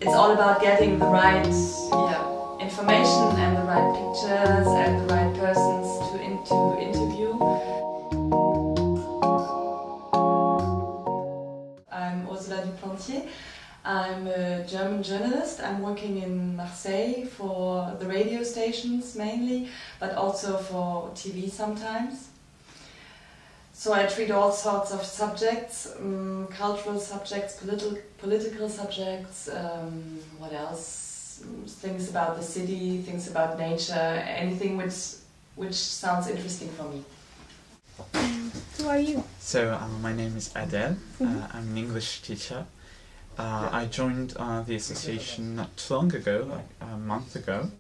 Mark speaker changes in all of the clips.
Speaker 1: It's all about getting the right information and the right pictures and the right persons to interview. I'm Ursula Duplantier. I'm a German journalist. I'm working in Marseille for the radio stations mainly, but also for TV sometimes. So I treat all sorts of subjects, cultural subjects, political subjects, what else? Things about the city, things about nature, anything which sounds interesting for me.
Speaker 2: Who are you?
Speaker 3: So my name is Adele. I'm an English teacher. I joined the association not too long ago, like a month ago.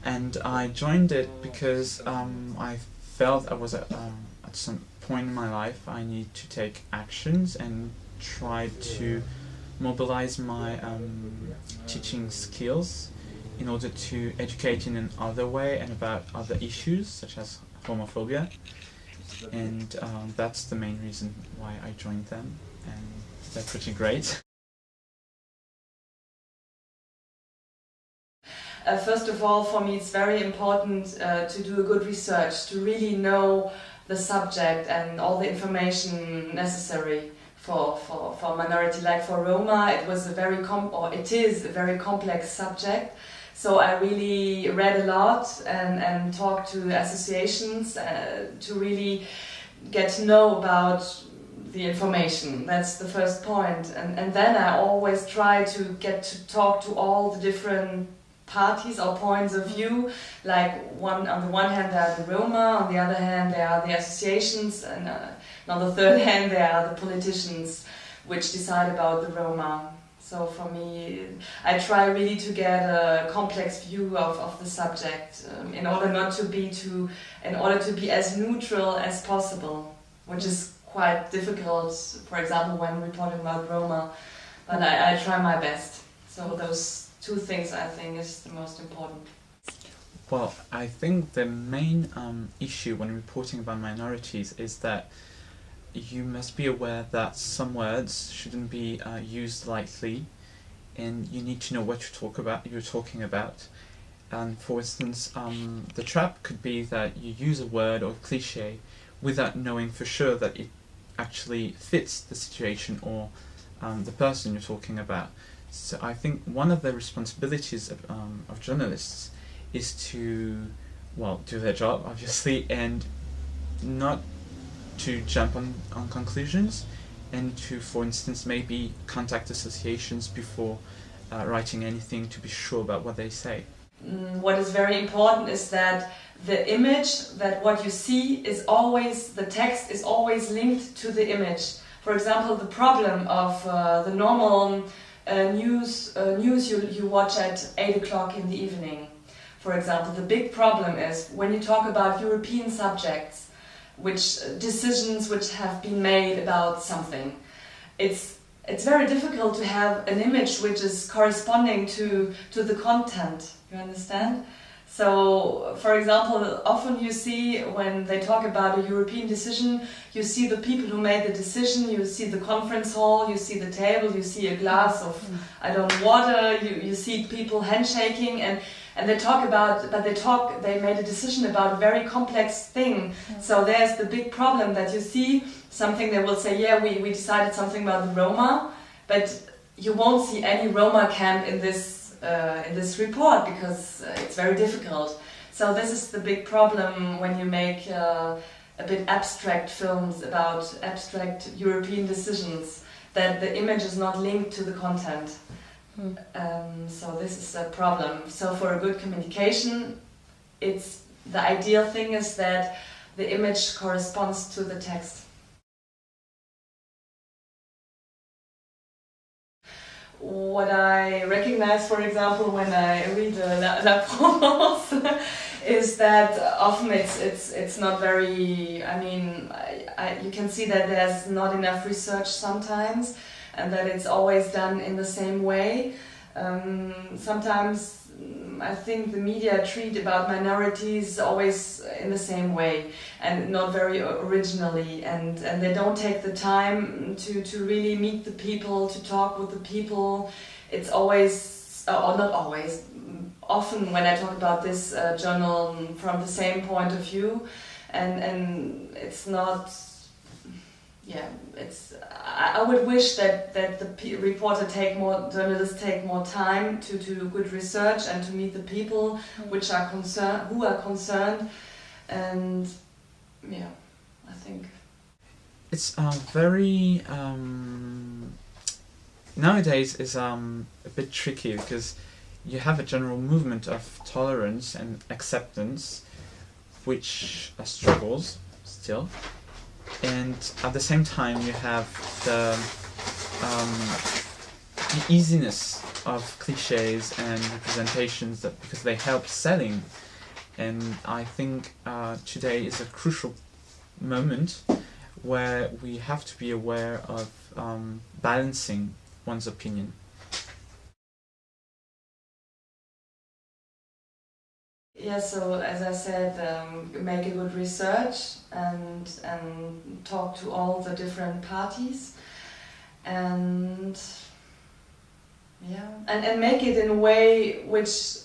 Speaker 3: And I joined it because I felt I was at some point in my life I need to take actions and try to mobilize my teaching skills in order to educate in another way and about other issues such as homophobia. And that's the main reason why I joined them, and they're pretty great.
Speaker 1: First of all, for me it's very important to do a good research, to really know the subject and all the information necessary for minority. Like for Roma, it is a very complex subject. So I really read a lot and talked to associations to really get to know about the information. That's the first point. And then I always try to get to talk to all the different parties or points of view. Like on the one hand there are the Roma, on the other hand there are the associations, and on the third hand there are the politicians which decide about the Roma. So for me, I try really to get a complex view of the subject in order to be as neutral as possible, which is quite difficult, for example, when reporting about Roma, but I try my best. So those two things I think is the most important.
Speaker 3: Well, I think the main issue when reporting about minorities is that you must be aware that some words shouldn't be used lightly, and you need to know what you're talking about. And for instance, the trap could be that you use a word or a cliche without knowing for sure that it actually fits the situation or the person you're talking about. So I think one of the responsibilities of journalists is to, well, do their job obviously, and not to jump on conclusions, and to, for instance, maybe contact associations before writing anything to be sure about what they say.
Speaker 1: What is very important is that the image, that what you see is always, the text is always linked to the image. For example, the problem of the normal news you watch at 8 o'clock in the evening. For example, the big problem is when you talk about European subjects, decisions which have been made about something. It's very difficult to have an image which is corresponding to the content, you understand? So, for example, often you see when they talk about a European decision, you see the people who made the decision, you see the conference hall, you see the table, you see a glass of, water, you see people handshaking, and they talk about, they made a decision about a very complex thing. So there's the big problem that you see something, they will say, yeah, we decided something about the Roma, but you won't see any Roma camp in this report because it's very difficult. So this is the big problem when you make a bit abstract films about abstract European decisions, that the image is not linked to the content. So this is a problem. So for a good communication, the ideal thing is that the image corresponds to the text. What I recognize, for example, when I read La Provence, is that often it's not very. I mean, you can see that there's not enough research sometimes, and that it's always done in the same way. Sometimes I think the media treat about minorities always in the same way and not very originally, and they don't take the time to really meet the people, to talk with the people. It's always, or not always, often when I talk about this journal from the same point of view, and it's not. Yeah, I would wish that the journalists take more time to do good research and to meet the people who are concerned, and yeah, I think
Speaker 3: it's very nowadays is a bit tricky because you have a general movement of tolerance and acceptance, which struggles still. And at the same time, you have the easiness of cliches and representations because they help selling. And I think today is a crucial moment where we have to be aware of balancing one's opinion.
Speaker 1: Yeah, so as I said, make a good research and talk to all the different parties, and yeah, and make it in a way which,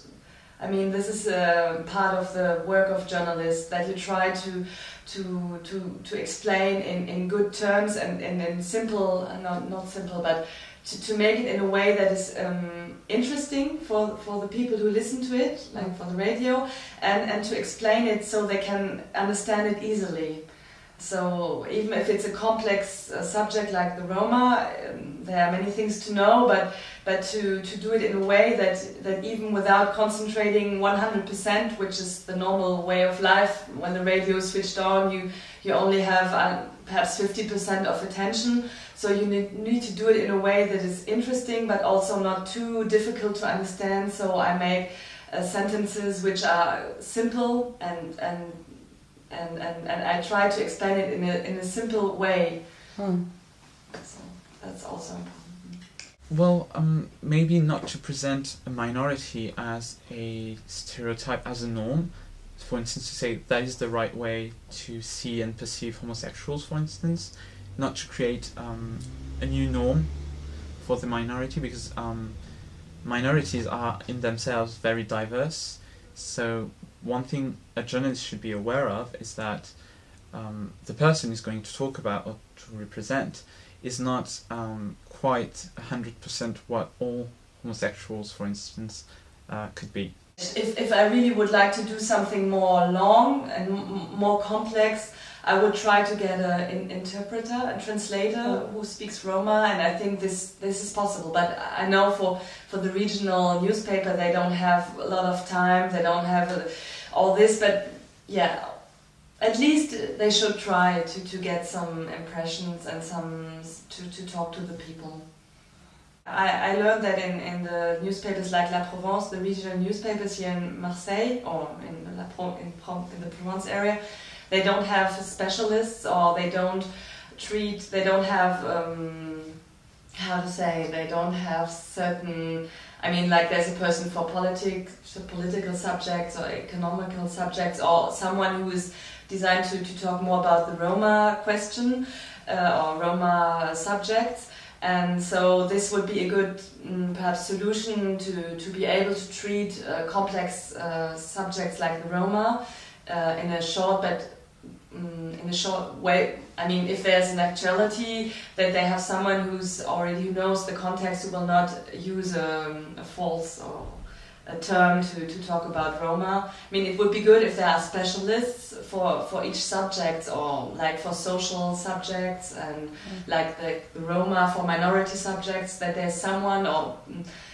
Speaker 1: I mean, this is a part of the work of journalists, that you try to explain in good terms and in simple, not simple, but to make it in a way that is interesting for the people who listen to it, like for the radio, and to explain it so they can understand it easily. So even if it's a complex subject like the Roma, there are many things to know, but to do it in a way that even without concentrating 100%, which is the normal way of life, when the radio is switched on, you only have perhaps 50% of attention. So you need to do it in a way that is interesting, but also not too difficult to understand. So I make sentences which are simple, and I try to explain it in a simple way. So that's also important.
Speaker 3: Well, maybe not to present a minority as a stereotype, as a norm. For instance, to say that is the right way to see and perceive homosexuals, for instance. Not to create a new norm for the minority, because minorities are in themselves very diverse. So one thing a journalist should be aware of is that the person who's going to talk about or to represent is not quite 100% what all homosexuals, for instance, could be.
Speaker 1: If I really would like to do something more long and more complex, I would try to get an interpreter, a translator who speaks Roma, and I think this is possible. But I know for the regional newspaper, they don't have a lot of time, they don't have all this, but yeah, at least they should try to get some impressions and to talk to the people. I learned that in the newspapers like La Provence, the regional newspapers here in Marseille, or in the Provence area, they don't have specialists, or they don't have, they don't have certain, I mean, like there's a person for political subjects or economical subjects, or someone who is designed to talk more about the Roma question or Roma subjects. And so this would be a good perhaps solution to be able to treat complex subjects like the Roma in a short way. I mean, if there's an actuality, that they have someone who knows the context, who will not use a false or a term to talk about Roma. I mean, it would be good if there are specialists for each subject, or like for social subjects, and like the Roma for minority subjects, that there's someone, or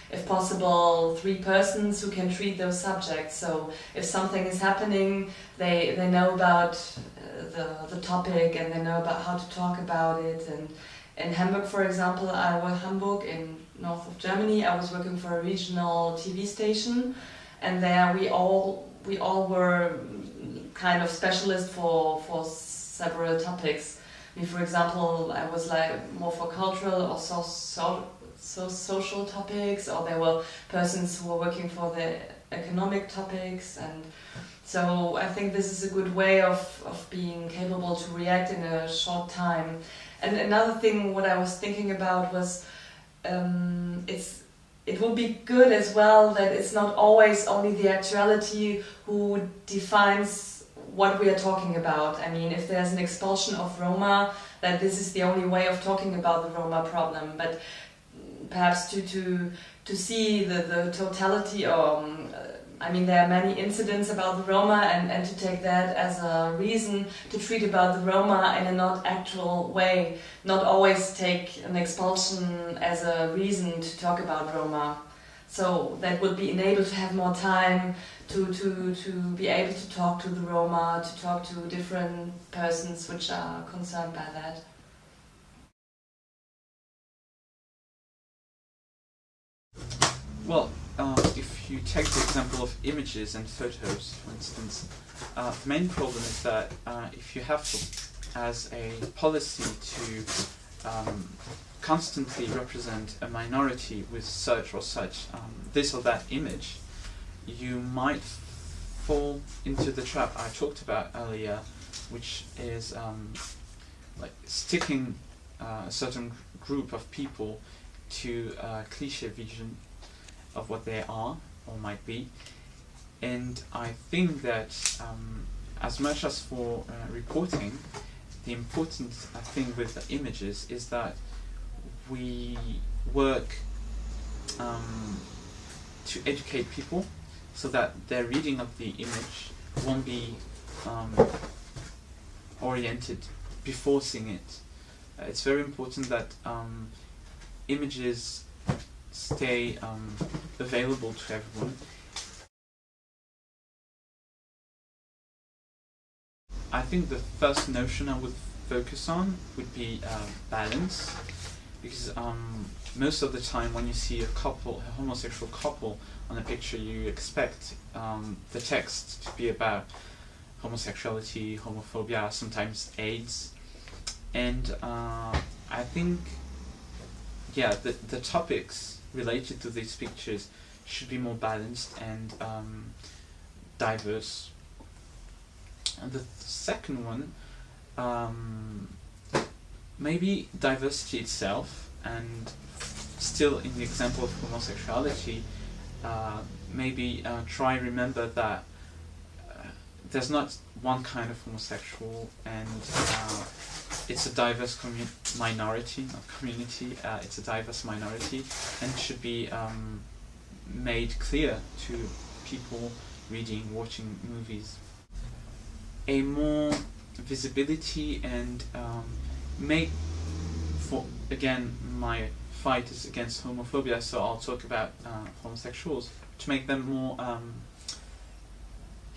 Speaker 1: if possible 3 persons who can treat those subjects. So if something is happening, they know about the topic, and they know about how to talk about it. And in Hamburg, for example, Hamburg in north of Germany, I was working for a regional TV station, and there we all were kind of specialists for several topics. I mean, for example, I was like more for cultural or social topics, or there were persons who were working for the economic topics, and so I think this is a good way of being capable to react in a short time. And another thing what I was thinking about was it would be good as well that it's not always only the actuality who defines what we are talking about. I mean, if there's an expulsion of Roma, that this is the only way of talking about the Roma problem, but perhaps to see the totality, or I mean, there are many incidents about the Roma, and to take that as a reason to treat about the Roma in a not actual way, not always take an expulsion as a reason to talk about Roma. So that would be enabled to have more time to be able to talk to the Roma, to talk to different persons which are concerned by that.
Speaker 3: Well, if you take the example of images and photos, for instance, the main problem is that if you have as a policy to constantly represent a minority with such or such this or that image, you might fall into the trap I talked about earlier, which is like sticking a certain group of people to a cliché vision of what they are or might be. And I think that as much as for reporting, the important thing with the images is that we work to educate people so that their reading of the image won't be oriented before seeing it. It's very important that images stay available to everyone. I think the first notion I would focus on would be balance, because most of the time when you see a homosexual couple on a picture, you expect the text to be about homosexuality, homophobia, sometimes AIDS, and I think the topics related to these pictures should be more balanced and diverse. And the second one, maybe diversity itself, and still in the example of homosexuality, maybe try remember that there's not one kind of homosexual, and it's a diverse minority, not community, it's a diverse minority, and it should be made clear to people reading, watching movies. A more visibility and again, my fight is against homophobia, so I'll talk about homosexuals, to make them more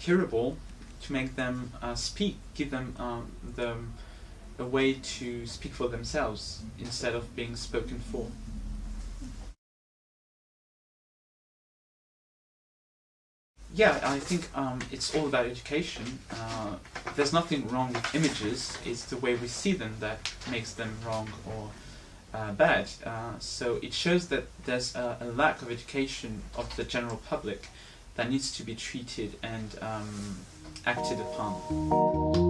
Speaker 3: hearable, to make them speak, give them a way to speak for themselves instead of being spoken for. Yeah, I think it's all about education. There's nothing wrong with images, it's the way we see them that makes them wrong or bad. So it shows that there's a lack of education of the general public that needs to be treated and acted upon.